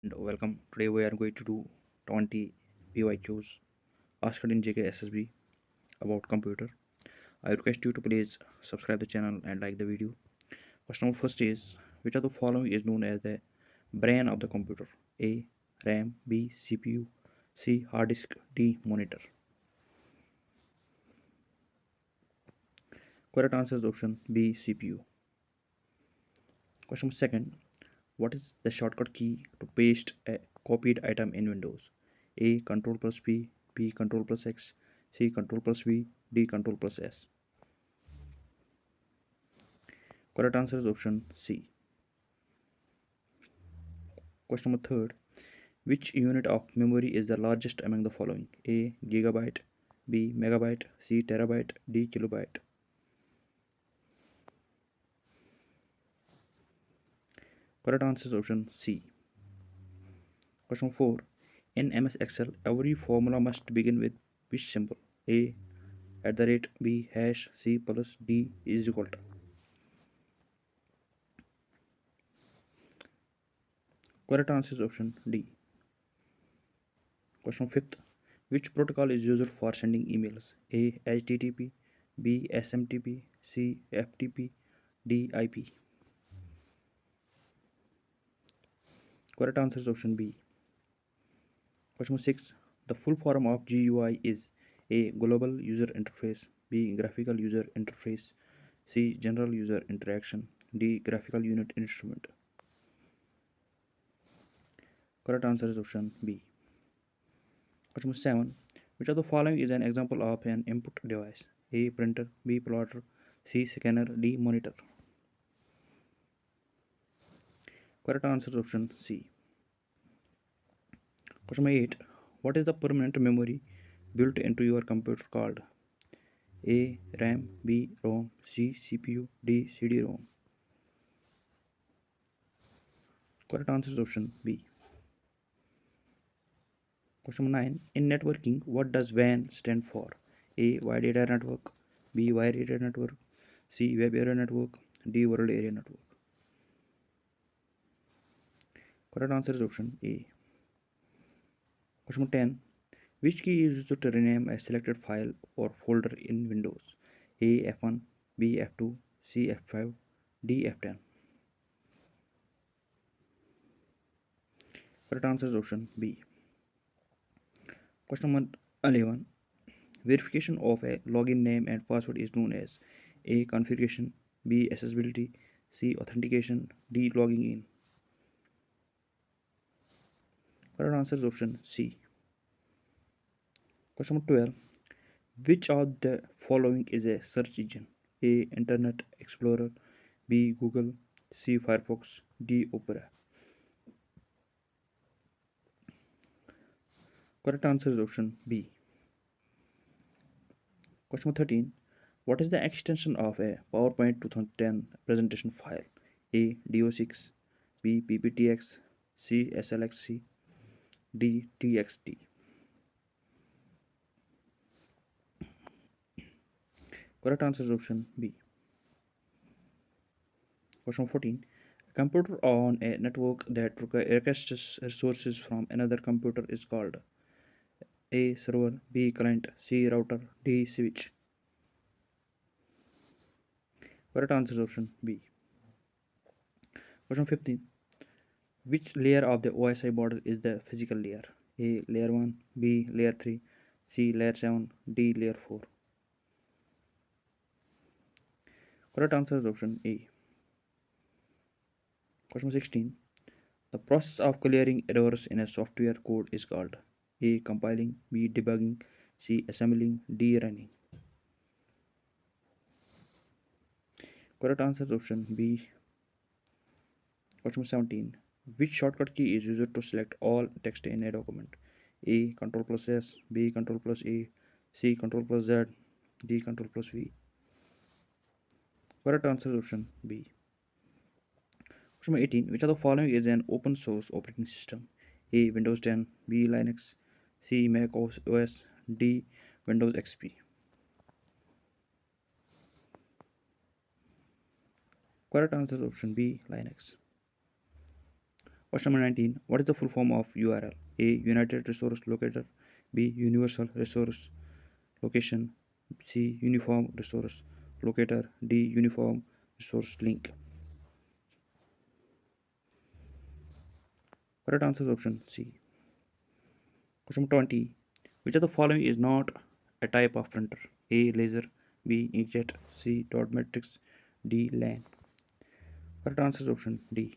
And welcome. Today we are going to do 20 PYQs asked in JKSSB about computer. I request you to please subscribe the channel and like the video. Question number first is, which of the following is known as the brain of the computer? A. RAM, B. CPU, C. Hard disk, D. Monitor. Correct answer is option B. CPU. Question number second, what is the shortcut key to paste a copied item in Windows? A. Control plus P, B. Control plus X, C. Control plus V, D. Control plus S. Correct answer is option C. Question number third, which unit of memory is the largest among the following? A. Gigabyte, B. Megabyte, C. Terabyte, D. Kilobyte. Correct answer is option C. Question 4. In MS Excel, every formula must begin with which symbol? A. At the rate, B. Hash, C. Plus, D. Is equal to. Correct answer is option D. Question 5th. Which protocol is used for sending emails? A. HTTP, B. SMTP, C. FTP, D. IP. Correct answer is option B. Question 6. The full form of GUI is A. Global User Interface, B. Graphical User Interface, C. General User Interaction, D. Graphical Unit Instrument. Correct answer is option B. Question 7. Which of the following is an example of an input device? A. Printer, B. Plotter, C. Scanner, D. Monitor. Correct answer is option C. Question 8. What is the permanent memory built into your computer called? A. RAM, B. ROM, C. CPU, D. CD-ROM. Correct answer is option B. Question 9. In networking, what does WAN stand for? A. Wide Area Network, B. Wire Area Network, C. Web Area Network, D. World Area Network. Correct answer is option A. Question 10. Which key is used to rename a selected file or folder in Windows? A. F1, B. F2, C. F5, D. F10. Correct answer is option B. Question number 11. Verification of a login name and password is known as A. Configuration, B. Accessibility, C. Authentication, D. Logging in. Correct answer is option C. Question number 12. Which of the following is a search engine? A. Internet Explorer, B. Google, C. Firefox, D. Opera. Correct answer is option B. Question number 13. What is the extension of a PowerPoint 2010 presentation file? A. DO6, B. PPTX, C. SLXC, D. TXT. Correct answer is option B. Question 14. A computer on a network that requests resources from another computer is called A. Server, B. Client, C. Router, D. Switch. Correct answer is option B. Question 15. Which layer of the OSI model is the physical layer? A. Layer 1, B. Layer 3, C. Layer 7, D. Layer 4. Correct answer is option A. Question 16. The process of clearing errors in a software code is called A. Compiling, B. Debugging, C. Assembling, D. Running. Correct answer is option B. Question 17. Which shortcut key is used to select all text in a document? A. Control plus S, B. Control plus A, C. Control plus Z, D. Control plus V. Correct answer is option B. Question 18. Which of the following is an open source operating system? A. Windows 10, B. Linux, C. Mac OS, D. Windows XP. Correct answer is option B. Linux. Question number 19. What is the full form of URL? A. United Resource Locator. B. Universal Resource Location. C. Uniform Resource Locator. D. Uniform Resource Link. Correct answer is option C. Question 20. Which of the following is not a type of printer? A. Laser. B. Inkjet. C. Dot matrix. D. LAN. Correct answer is option D.